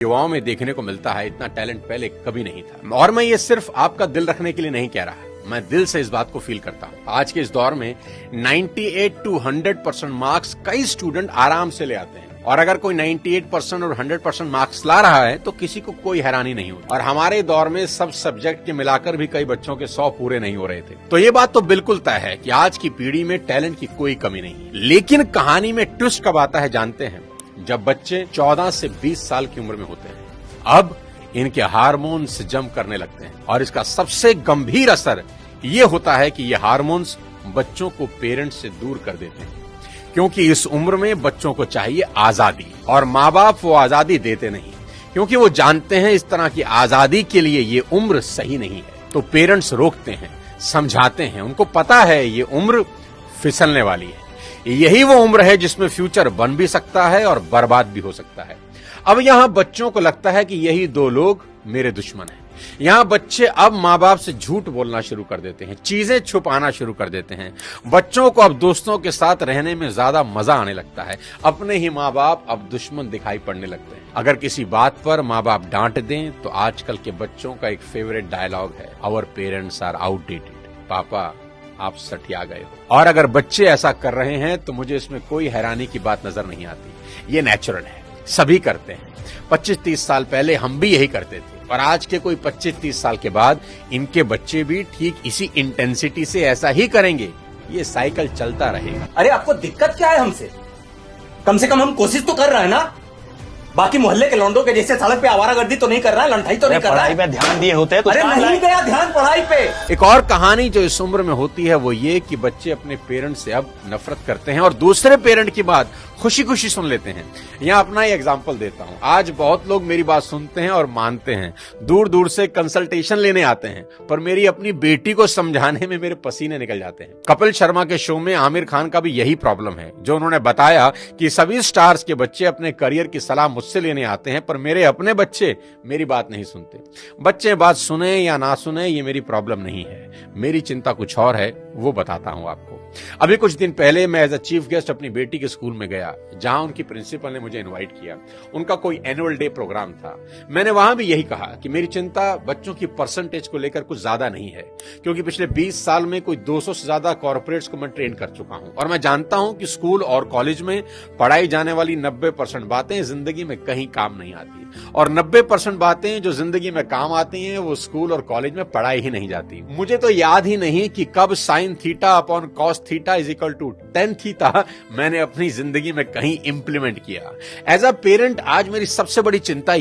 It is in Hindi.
युवाओं में देखने को मिलता है, इतना टैलेंट पहले कभी नहीं था। और मैं ये सिर्फ आपका दिल रखने के लिए नहीं कह रहा, मैं दिल से इस बात को फील करता हूँ। आज के इस दौर में 98 to 100% मार्क्स कई स्टूडेंट आराम से ले आते हैं, और अगर कोई 98% और 100% मार्क्स ला रहा है तो किसी को कोई हैरानी नहीं होती। और हमारे दौर में सब सब्जेक्ट के मिलाकर भी कई बच्चों के 100 पूरे नहीं हो रहे थे। तो ये बात तो बिल्कुल तय है कि आज की पीढ़ी में टैलेंट की कोई कमी नहीं है। लेकिन कहानी में ट्विस्ट कब आता है जानते हैं? जब बच्चे 14 से 20 साल की उम्र में होते हैं। अब इनके हार्मोन्स जंप करने लगते हैं, और इसका सबसे गंभीर असर ये होता है कि ये हार्मोन्स बच्चों को पेरेंट्स से दूर कर देते हैं, क्योंकि इस उम्र में बच्चों को चाहिए आजादी, और माँ बाप वो आजादी देते नहीं, क्योंकि वो जानते हैं इस तरह की आजादी के लिए ये उम्र सही नहीं है। तो पेरेंट्स रोकते हैं, समझाते हैं, उनको पता है ये उम्र फिसलने वाली है, यही वो उम्र है जिसमें फ्यूचर बन भी सकता है और बर्बाद भी हो सकता है। अब यहां बच्चों को लगता है कि यही दो लोग मेरे दुश्मन हैं। यहां बच्चे अब माँ बाप से झूठ बोलना शुरू कर देते हैं, चीजें छुपाना शुरू कर देते हैं। बच्चों को अब दोस्तों के साथ रहने में ज्यादा मजा आने लगता है, अपने ही माँ बाप अब दुश्मन दिखाई पड़ने लगते हैं। अगर किसी बात पर माँ बाप डांट दें तो आजकल के बच्चों का एक फेवरेट डायलॉग है, आवर पेरेंट्स आर आउटडेटेड। पापा आप सठिया गए हो। और अगर बच्चे ऐसा कर रहे हैं तो मुझे इसमें कोई हैरानी की बात नजर नहीं आती। ये नेचुरल है, सभी करते हैं। 25-30 साल पहले हम भी यही करते थे, और आज के कोई 25-30 साल के बाद इनके बच्चे भी ठीक इसी इंटेंसिटी से ऐसा ही करेंगे। ये साइकिल चलता रहेगा। अरे आपको दिक्कत क्या है हमसे? कम से कम हम कोशिश तो कर रहे हैं ना। बाकी मोहल्ले के लौंडों के जैसे सड़क पे आवारागर्दी तो नहीं कर रहा है, लंठाई तो नहीं कर रहा है। पढ़ाई पे ध्यान दिए होते हैं तो अरे नहीं गया ध्यान पढ़ाई पे। एक और कहानी जो इस उम्र में होती है वो ये कि बच्चे अपने पेरेंट्स से अब नफरत करते हैं और दूसरे पेरेंट की बात खुशी खुशी सुन लेते हैं। यहाँ अपना ही एग्जाम्पल देता हूँ। आज बहुत लोग मेरी बात सुनते हैं और मानते हैं, दूर दूर से कंसल्टेशन लेने आते हैं, पर मेरी अपनी बेटी को समझाने में मेरे पसीने निकल जाते हैं। कपिल शर्मा के शो में आमिर खान का भी यही प्रॉब्लम है, जो उन्होंने बताया कि सभी स्टार्स के बच्चे अपने करियर की सलाह मुझसे लेने आते हैं, पर मेरे अपने बच्चे मेरी बात नहीं सुनते। बच्चे बात सुने या ना सुने ये मेरी प्रॉब्लम नहीं है, मेरी चिंता कुछ और है, वो बताता हूं आपको। अभी कुछ दिन पहले मैं एज अ चीफ गेस्ट अपनी बेटी के स्कूल में गया, जहां उनकी प्रिंसिपल ने मुझे इनवाइट किया। उनका कोई एनुअल डे प्रोग्राम था। मैंने वहां भी यही कहा कि मेरी चिंता बच्चों की परसेंटेज को लेकर कुछ ज्यादा नहीं है, क्योंकि पिछले 20 साल में कोई 200 से ज्यादा कॉर्पोरेट्स को मैं ट्रेन कर चुका हूं, और मैं जानता हूं कि स्कूल और कॉलेज में पढ़ाई जाने वाली 90% बातें जिंदगी में कहीं काम नहीं आती, और 90% बातें जो जिंदगी में काम आती हैं वो स्कूल और कॉलेज में पढ़ाई ही नहीं जाती। मुझे तो याद ही नहीं कि कब sine theta upon cos theta is equal to tan theta मैंने अपनी जिंदगी में कहीं इंप्लीमेंट किया। एज अ पेरेंट आज मेरी सबसे बड़ी चिंता